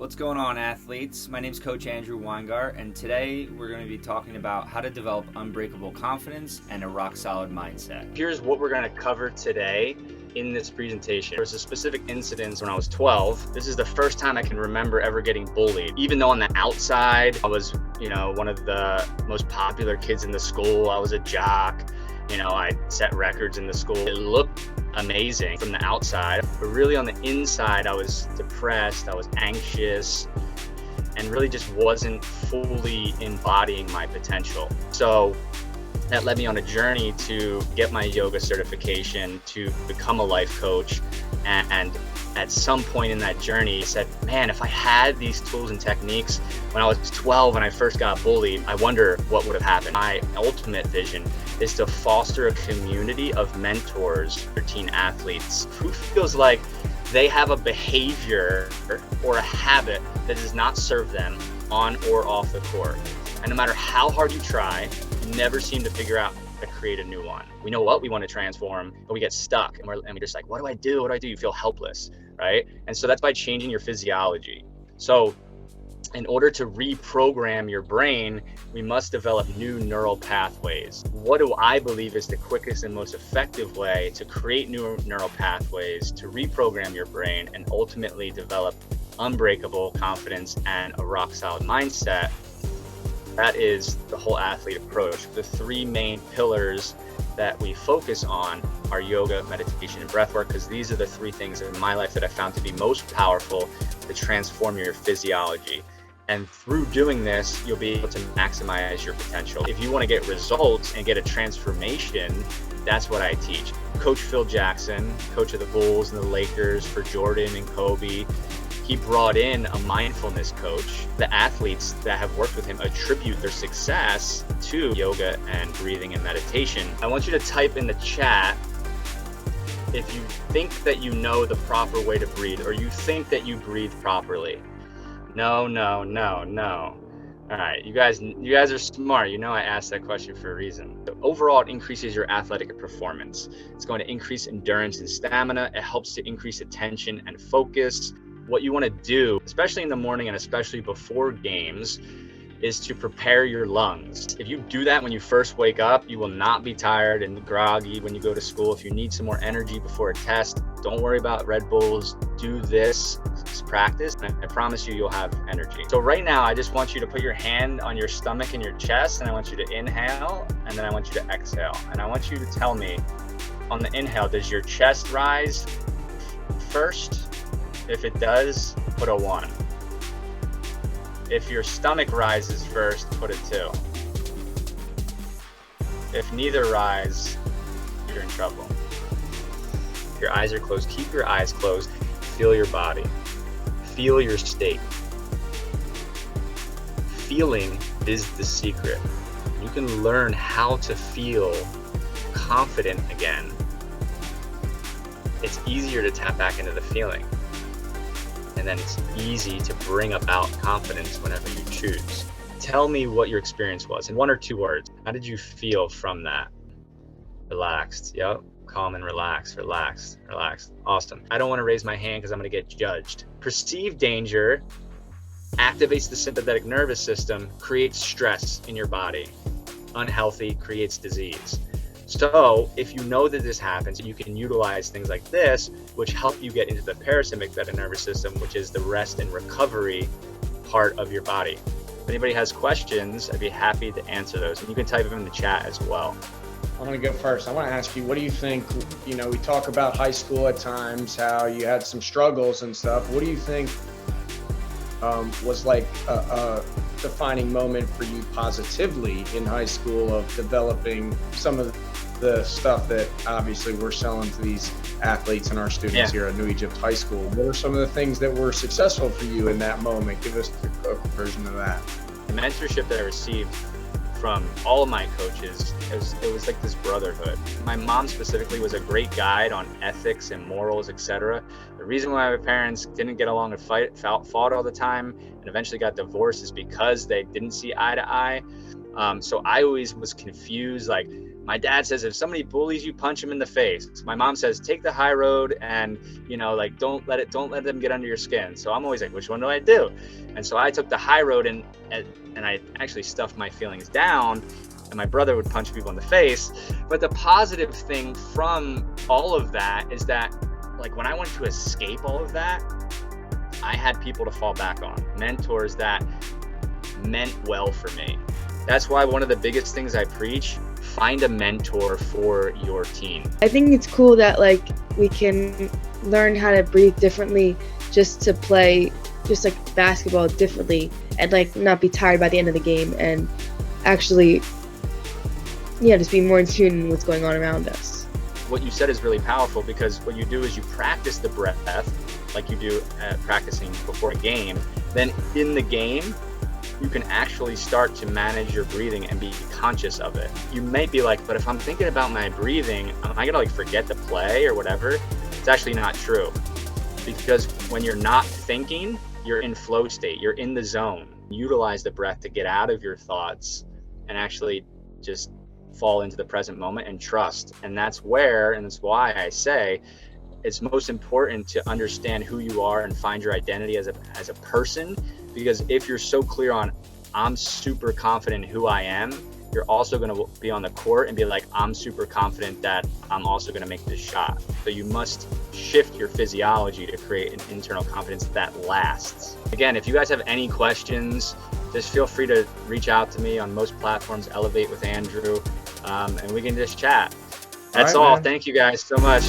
What's going on, athletes? My name is Coach Andrew Weingart, and today we're going to be talking about how to develop unbreakable confidence and a rock-solid mindset. Here's what we're going to cover today in this presentation. There's a specific incident when I was 12. This is the first time I can remember ever getting bullied. Even though on the outside, I was, one of the most popular kids in the school. I was a jock. I set records in the school. It looked amazing from the outside, but really on the inside, I was depressed, I was anxious, and really just wasn't fully embodying my potential. So that led me on a journey to get my yoga certification, to become a life coach. And at some point in that journey, I said, man, if I had these tools and techniques when I was 12, when I first got bullied, I wonder what would have happened. My ultimate vision is to foster a community of mentors for teen athletes who feels like they have a behavior or a habit that does not serve them on or off the court. And no matter how hard you try, you never seem to figure out how to create a new one. We know what we want to transform, but we get stuck and we're just like, what do I do? What do I do? You feel helpless, right? And so that's by changing your physiology. So in order to reprogram your brain, we must develop new neural pathways. What do I believe is the quickest and most effective way to create new neural pathways, to reprogram your brain, and ultimately develop unbreakable confidence and a rock-solid mindset? That is the whole athlete approach. The three main pillars that we focus on are yoga, meditation, and breathwork, because these are the three things in my life that I found to be most powerful to transform your physiology. And through doing this, you'll be able to maximize your potential. If you want to get results and get a transformation, that's what I teach. Coach Phil Jackson, coach of the Bulls and the Lakers for Jordan and Kobe, he brought in a mindfulness coach. The athletes that have worked with him attribute their success to yoga and breathing and meditation. I want you to type in the chat if you think that you know the proper way to breathe, or you think that you breathe properly. No. All right, you guys are smart. I asked that question for a reason. Overall, it increases your athletic performance. It's going to increase endurance and stamina. It helps to increase attention and focus. What you want to do, especially in the morning and especially before games, is to prepare your lungs. If you do that when you first wake up, you will not be tired and groggy when you go to school. If you need some more energy before a test, don't worry about Red Bulls. Do this practice, and I promise you'll have energy. So right now, I just want you to put your hand on your stomach and your chest, and I want you to inhale, and then I want you to exhale. And I want you to tell me, on the inhale, does your chest rise first? If it does, put a 1. If your stomach rises first, put a 2. If neither rise, you're in trouble. If your eyes are closed, keep your eyes closed. Feel your body. Feel your state. Feeling is the secret. You can learn how to feel confident again. It's easier to tap back into the feeling. And then it's easy to bring about confidence whenever you choose. Tell me what your experience was in 1 or 2 words. How did you feel from that? Relaxed. Yep. Calm and relaxed. Awesome. I don't want to raise my hand because I'm going to get judged. Perceived danger activates the sympathetic nervous system, creates stress in your body. Unhealthy creates disease. So if you know that this happens, you can utilize things like this, which help you get into the parasympathetic nervous system, which is the rest and recovery part of your body. If anybody has questions, I'd be happy to answer those. And you can type them in the chat as well. I'm going to go first. I want to ask you, what do you think, we talk about high school at times, how you had some struggles and stuff. What do you think was like a defining moment for you positively in high school of developing some of the stuff that obviously we're selling to these athletes and our students here at New Egypt High School? What are some of the things that were successful for you in that moment? Give us a quick version of that. The mentorship that I received from all of my coaches, it was like this brotherhood. My mom specifically was a great guide on ethics and morals, etc. The reason why my parents didn't get along and fought all the time and eventually got divorced is because they didn't see eye to eye. So I always was confused, like, My dad says, if somebody bullies you, punch them in the face. My mom says, take the high road and, like, don't let them get under your skin. So I'm always like, which one do I do? And so I took the high road and I actually stuffed my feelings down, and my brother would punch people in the face. But the positive thing from all of that is that, like, when I went to escape all of that, I had people to fall back on, mentors that meant well for me. That's why one of the biggest things I preach, find a mentor for your team. I think it's cool that, like, we can learn how to breathe differently just to play just like basketball differently, and like not be tired by the end of the game, and actually just be more in tune with what's going on around us. What you said is really powerful, because what you do is you practice the breath like you do practicing before a game. Then in the game, you can actually start to manage your breathing and be conscious of it. You might be like, but if I'm thinking about my breathing, am I gonna like forget the play or whatever? It's actually not true, because when you're not thinking, you're in flow state, you're in the zone. Utilize the breath to get out of your thoughts and actually just fall into the present moment and trust. And that's why I say it's most important to understand who you are and find your identity as a person, because if you're so clear on, I'm super confident in who I am, you're also going to be on the court and be like, I'm super confident that I'm also going to make this shot. So you must shift your physiology to create an internal confidence that lasts. Again, if you guys have any questions, just feel free to reach out to me on most platforms, Elevate with Andrew, and we can just chat. That's all. Man. Thank you guys so much.